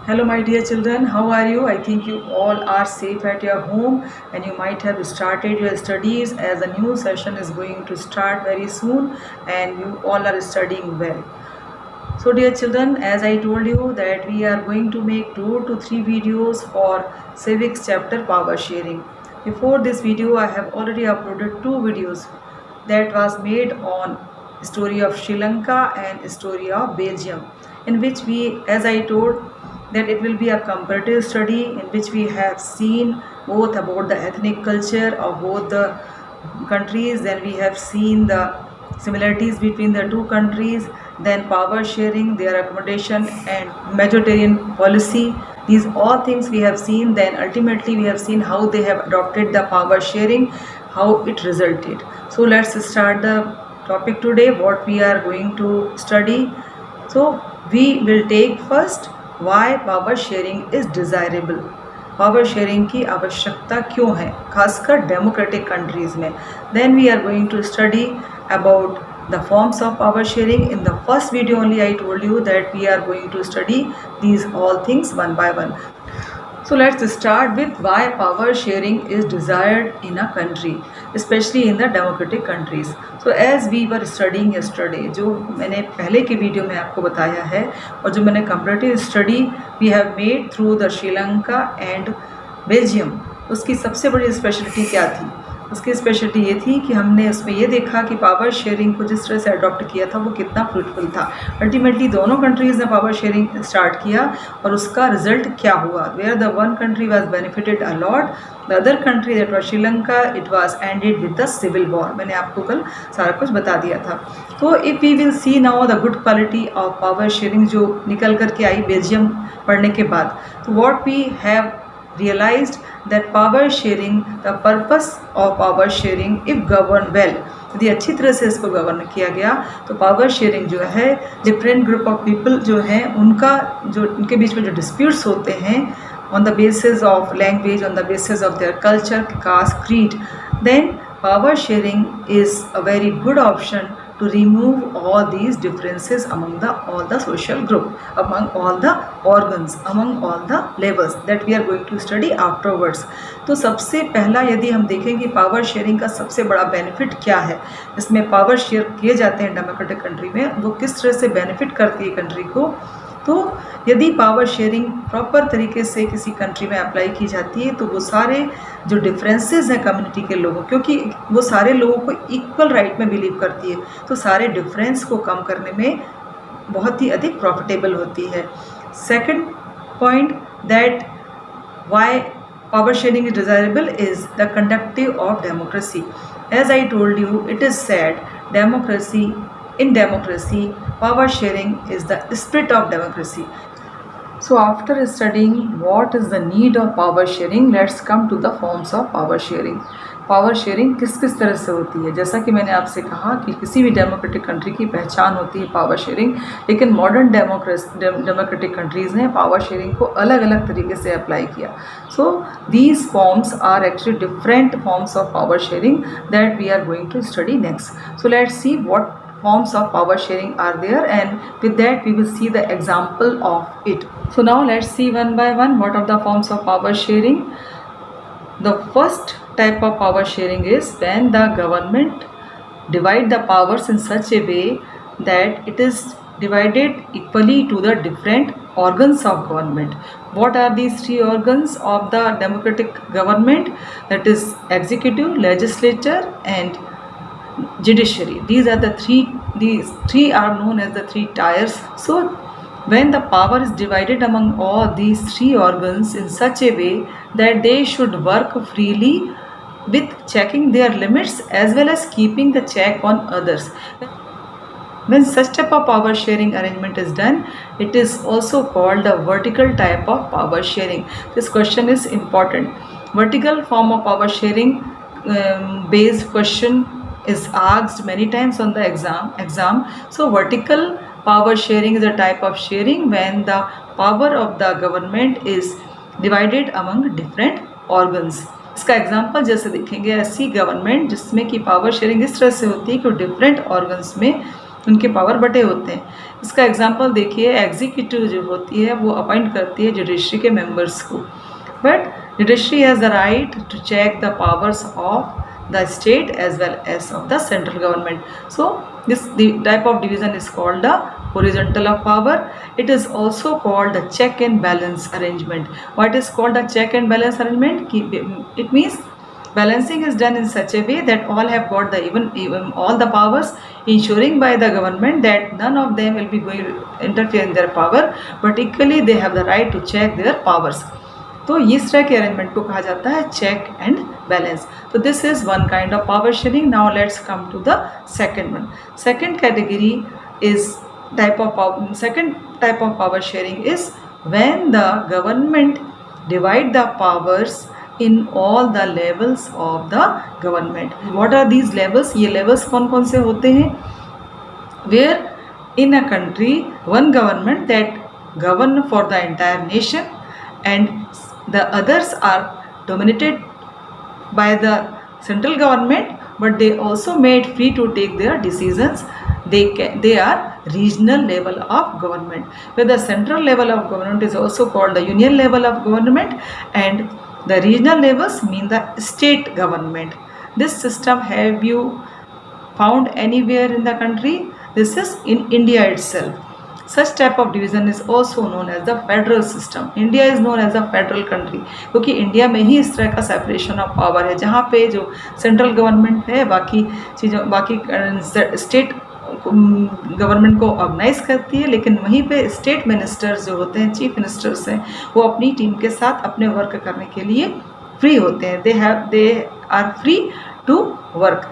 Hello, my dear children. How are you? I think you all are safe at your home and you might have started your studies as a new session is going to start very soon and you all are studying well. So, dear children, as I told you that we are going to make 2 to 3 videos for civics chapter power sharing. Before this video, I have already uploaded 2 videos that was made on story of Sri Lanka and story of Belgium, in which we, as I told, that it will be a comparative study in which we have seen both about the ethnic culture of both the countries, then we have seen the similarities between the two countries, then power sharing, their accommodation and majoritarian policy. These all things we have seen. Then ultimately we have seen how they have adopted the power sharing, how it resulted. So let's start the topic today, what we are going to study. So we will take first why power sharing is desirable. Power sharing की आवश्यकता क्यों है, खासकर democratic countries में. Then we are going to study about the forms of power sharing. In the first video only I told you that we are going to study these all things one by one. So let's start with why power sharing is desired in a country, especially in the democratic countries. So as we were studying yesterday, जो मैंने पहले के video में आपको बताया है और जो मैंने comparative study we have made through the Sri Lanka and Belgium, उसकी सबसे बड़ी स्पेशलिटी क्या थी? उसकी स्पेशलिटी ये थी कि हमने उसमें ये देखा कि पावर शेयरिंग को जिस तरह से अडॉप्ट किया था वो कितना फ्रूटफुल था. अल्टीमेटली दोनों कंट्रीज़ ने पावर शेयरिंग स्टार्ट किया और उसका रिजल्ट क्या हुआ. Where the one country was benefited a lot, the other country that was Sri Lanka, it was ended with the civil war. मैंने आपको कल सारा कुछ बता दिया था. तो if we will see now the good quality of power sharing जो निकल करके आई बेल्जियम पढ़ने के बाद, तो what we have realized that power sharing, the purpose of power sharing if governed well, यदि अच्छी तरह से इसको गवर्न किया गया तो पावर शेयरिंग जो है डिफरेंट ग्रुप ऑफ पीपल जो हैं उनका जो उनके बीच में जो डिस्प्यूट्स होते हैं on the basis of language, on the basis of their culture, caste, creed, then power sharing is a very good option to remove all these differences among all the social group, among all the organs, among all the levels that we are going to study afterwards. तो सबसे पहला यदि हम देखें कि power sharing का सबसे बड़ा बेनिफिट क्या है, इसमें पावर शेयर किए जाते हैं डेमोक्रेटिक कंट्री में, वो किस तरह से बेनिफिट करती है कंट्री को. तो यदि पावर शेयरिंग प्रॉपर तरीके से किसी कंट्री में अप्लाई की जाती है तो वो सारे जो डिफरेंसेस हैं कम्युनिटी के लोगों, क्योंकि वो सारे लोगों को इक्वल राइट में बिलीव करती है, तो सारे डिफरेंस को कम करने में बहुत ही अधिक प्रॉफिटेबल होती है. Second point that why power sharing is desirable is the conductive of democracy. As I told you, it is said democracy, in democracy power sharing is the spirit of democracy. So after studying what is the need of power sharing, let's come to the forms of power sharing. Power sharing किस किस तरह से होती है. जैसा कि मैंने आपसे कहा कि किसी भी डेमोक्रेटिक कंट्री की पहचान होती है पावर शेयरिंग, लेकिन मॉडर्न डेमोक्रेटिक कंट्रीज़ ने पावर शेयरिंग को अलग अलग तरीके से अप्लाई किया. So these forms are actually different forms of power sharing that we are going to study next. So let's see what forms of power sharing are there, and with that we will see the example of it. So now let's see one by one what are the forms of power sharing. The first type of power sharing is when the government divide the powers in such a way that it is divided equally to the different organs of government. What are these 3 organs of the democratic government? That is executive, legislature and judiciary. These three are known as the 3 tiers. So when the power is divided among all these 3 organs in such a way that they should work freely with checking their limits as well as keeping the check on others, when such type of power sharing arrangement is done, it is also called the vertical type of power sharing. This question is important. Vertical form of power sharing based question is asked many times on the exam. So vertical power sharing is a type of sharing when the power of the government is divided among different organs. इसका example जैसे देखेंगे, ऐसी government जिसमें कि power sharing इस तरह से होती है कि डिफरेंट ऑर्गन्स में उनके पावर बटे होते हैं. इसका एग्जांपल देखिए, एग्जीक्यूटिव जो होती है वो अपॉइंट करती है जुडिशरी के मेंबर्स को, but judiciary has the right to check the powers of the state as well as of the central government. So this the type of division is called the horizontal of power. It is also called the check and balance arrangement. What is called the check and balance arrangement? It means balancing is done in such a way that all have got the even all the powers, ensuring by the government that none of them will be going to interfere in their power, but equally they have the right to check their powers. तो इस तरह के arrangement को कहा जाता है check and balance. तो this is one kind of power sharing. Now let's come to the second one. Second category is second type of power sharing is when the government divide the powers in all the levels of the government. What are these levels? ये levels कौन कौन से होते हैं? Where in a country one government that govern for the entire nation and the others are dominated by the central government, but they also made free to take their decisions. They are regional level of government, where the central level of government is also called the union level of government, and the regional levels mean the state government. This system have you found anywhere in the country? This is in India itself. Such type of division is also known as the federal system. India is known as a federal country क्योंकि India में ही इस तरह का separation of power है, जहाँ पे जो central government है बाकी चीज़ों बाकी स्टेट गवर्नमेंट को ऑर्गेनाइज करती है, लेकिन वहीं पे स्टेट मिनिस्टर्स जो होते हैं, चीफ मिनिस्टर्स हैं, वो अपनी टीम के साथ अपने वर्क करने के लिए फ्री होते हैं. They are free to work.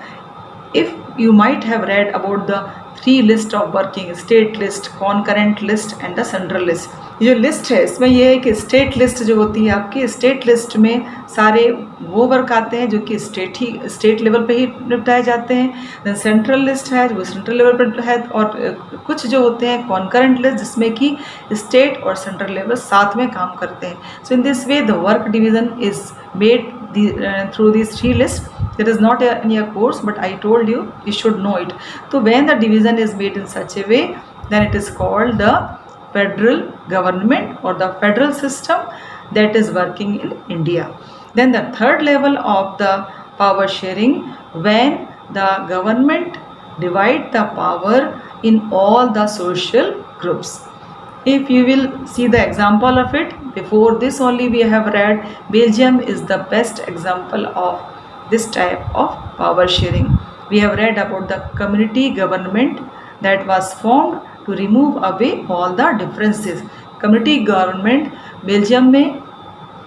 If you might have read about the three list of working, state list, concurrent list and the central list. ये जो लिस्ट है इसमें ये है कि स्टेट लिस्ट जो होती है आपकी, स्टेट लिस्ट में सारे वो वर्क आते हैं जो कि स्टेट लेवल पे ही निपटाए जाते हैं. देन सेंट्रल लिस्ट है जो सेंट्रल लेवल पर है, और कुछ जो होते हैं कॉन्करेंट लिस्ट जिसमें कि स्टेट और सेंट्रल लेवल साथ में काम करते हैं. So in this way the work division is made through these three lists. It is not in your course, but I told you should know it. So when the division is made in such a way, then it is called the federal government or the federal system that is working in India. Then the third level of the power sharing, when the government divide the power in all the social groups. If you will see the example of it, before this only we have read Belgium is the best example of this type of power sharing. We have read about the community government that was formed to remove away all the differences. Community government Belgium में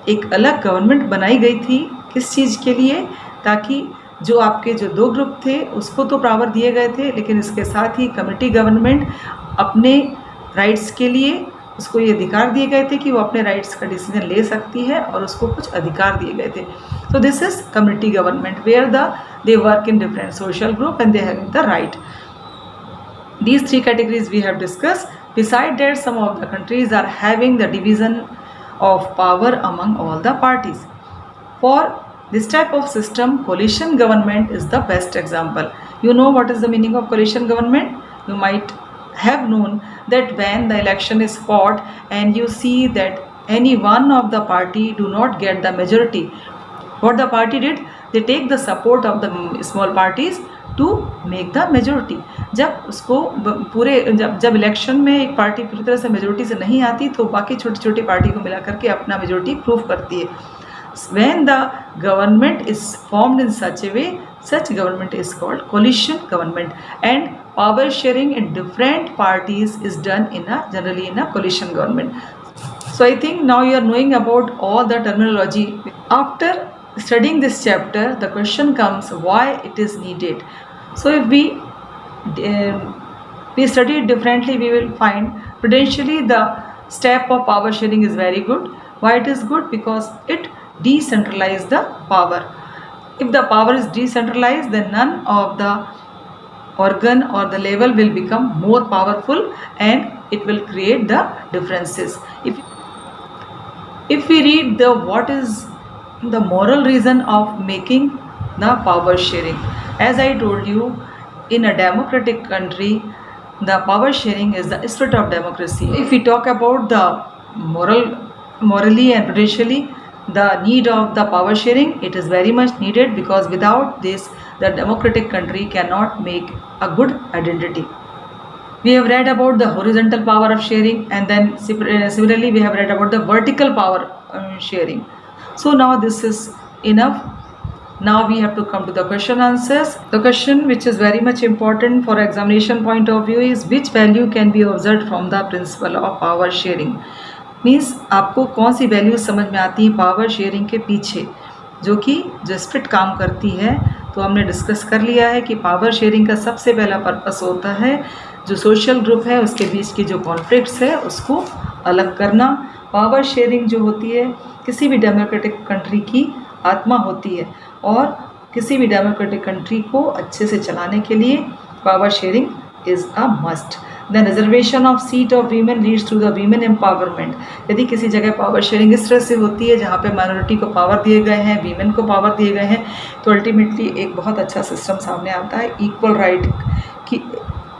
एक अलग government बनाई गई थी. किस चीज़ के लिए? ताकि जो आपके जो दो ग्रुप थे उसको तो पावर दिए गए थे, लेकिन इसके साथ ही कम्युनिटी गवर्नमेंट अपने राइट्स के लिए उसको ये अधिकार दिए गए थे कि वो अपने राइट्स का डिसीजन ले सकती है और उसको कुछ अधिकार दिए गए थे. So this is community government where they work in different social group and they having the right. These three categories we have discussed. Besides that, some of the countries are having the division of power among all the parties. For this type of system, coalition government is the best example. You know what is the meaning of coalition government? You might have known that when the election is fought and you see that any one of the party do not get the majority, what the party did, they take the support of the small parties to make the majority. जब उसको पूरे जब election में एक party पूरी तरह से majority से नहीं आती तो बाकी छोटी छोटी पार्टी को मिला करके अपना मेजोरिटी प्रूव करती है. When the government is formed in such a way, such government is called coalition government, and power sharing in different parties is done generally in a coalition government. So I think now you are knowing about all the terminology. After studying this chapter, the question comes why it is needed. So if we study it differently, we will find prudentially the step of power sharing is very good. Why it is good? Because it decentralize the power. If the power is decentralized, then none of the organ or the level will become more powerful and it will create the differences. If we read what is the moral reason of making the power sharing, as I told you, in a democratic country The power sharing is the spirit of democracy. If we talk about the morally and prudentially, the need of the power sharing, it is very much needed, because without this, the democratic country cannot make a good identity. We have read about the horizontal power of sharing, and then similarly we have read about the vertical power sharing. So now this is enough. Now we have to come to the question answers. The question which is very much important for examination point of view is, which value can be observed from the principle of power sharing? Means आपको कौन सी values समझ में आती है power sharing के पीछे, जो कि जो स्प्रिट काम करती है। तो हमने डिस्कस कर लिया है कि पावर शेयरिंग का सबसे पहला पर्पस होता है जो सोशल ग्रुप है उसके बीच की जो कॉन्फ्लिक्ट्स है उसको अलग करना। पावर शेयरिंग जो होती है किसी भी डेमोक्रेटिक कंट्री की आत्मा होती है, और किसी भी डेमोक्रेटिक कंट्री को अच्छे से चलाने के लिए power sharing is a must. The reservation of seat of women leads to the women empowerment. यदि किसी जगह पावर शेयरिंग इस तरह से होती है जहाँ पे माइनॉरिटी को पावर दिए गए हैं, वीमेन को पावर दिए गए हैं, तो अल्टीमेटली एक बहुत अच्छा सिस्टम सामने आता है इक्वल राइट की,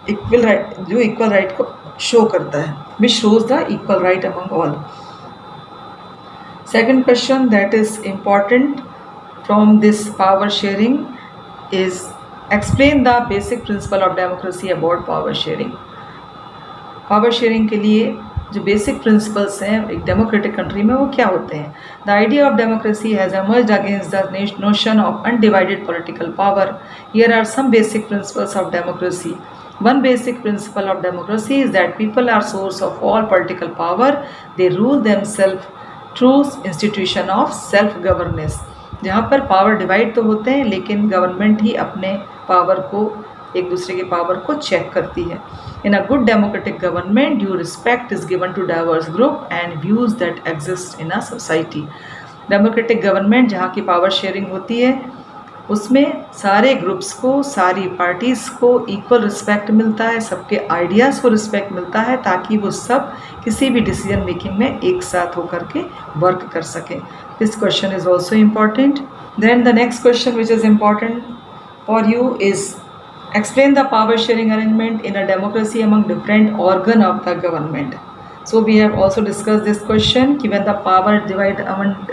जो इक्वल राइट को शो करता है, which shows the equal right among all. Second question that is important from this power sharing is explain the basic principle of democracy about power sharing. Power sharing के लिए जो basic principles हैं एक democratic country में वो क्या होते हैं। The idea of democracy has emerged against the notion of undivided political power. Here are some basic principles of democracy. One basic principle of democracy is that people are source of all political power. They rule themselves through institution of self-governance. जहाँ पर power divide तो होते हैं लेकिन government ही अपने power को, एक दूसरे के पावर को चेक करती है। In a good democratic government due respect is given to diverse group and views that exist in a society. Democratic government जहाँ की पावर शेयरिंग होती है उसमें सारे ग्रुप्स को, सारी पार्टीज़ को इक्वल रिस्पेक्ट मिलता है, सबके आइडियाज़ को रिस्पेक्ट मिलता है, ताकि वो सब किसी भी डिसीजन मेकिंग में एक साथ होकर के वर्क कर सकें। This question is also important. Then the next question which is important for you is explain the power sharing arrangement in a democracy among different organ of the government. So we have also discussed this question कि when the power divide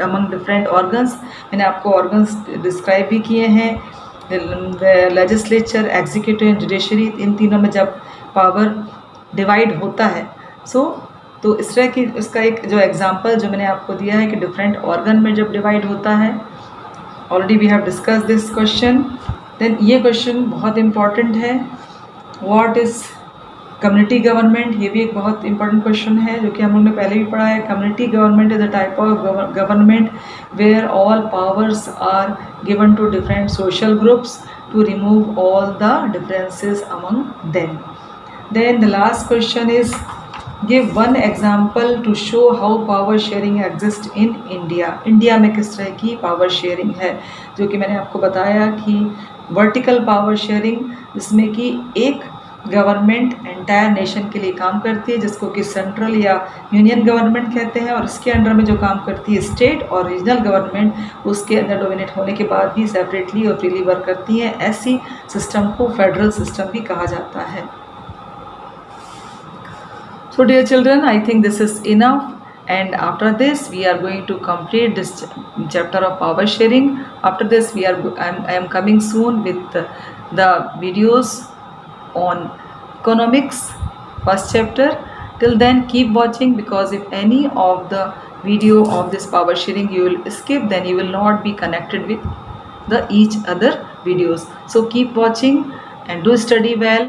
among different organs, मैंने आपको organs describe भी किए हैं, legislature, executive and judiciary, इन तीनों में जब power divide होता है तो इस तरह की इसका एक जो एग्जाम्पल जो मैंने आपको दिया है कि डिफरेंट ऑर्गन में जब डिवाइड होता है, already we have discuss this question. Then ये क्वेश्चन बहुत इम्पॉर्टेंट है, व्हाट इज़ कम्युनिटी गवर्नमेंट। ये भी एक बहुत इंपॉर्टेंट क्वेश्चन है जो कि हम लोग ने पहले भी पढ़ा है। Community government is a type of government where all powers are given to different social groups to remove all the differences among them. Then the last question is give one example to show how power sharing exist in India. India में किस तरह की power sharing है, जो कि मैंने आपको बताया कि वर्टिकल पावर शेयरिंग जिसमें कि एक गवर्नमेंट एंटायर नेशन के लिए काम करती है, जिसको कि सेंट्रल या यूनियन गवर्नमेंट कहते हैं, और इसके अंडर में जो काम करती है स्टेट और रीजनल गवर्नमेंट उसके अंदर डोमिनेट होने के बाद भी सेपरेटली और फ्रीली वर्क करती हैं। ऐसी सिस्टम को फेडरल सिस्टम भी कहा जाता है। So dear children, I think this is enough, and after this we are going to complete this chapter of power sharing. After this I am coming soon with the videos on economics first chapter. Till then keep watching, because if any of the video of this power sharing you will skip, then you will not be connected with the each other videos. So keep watching and do study well.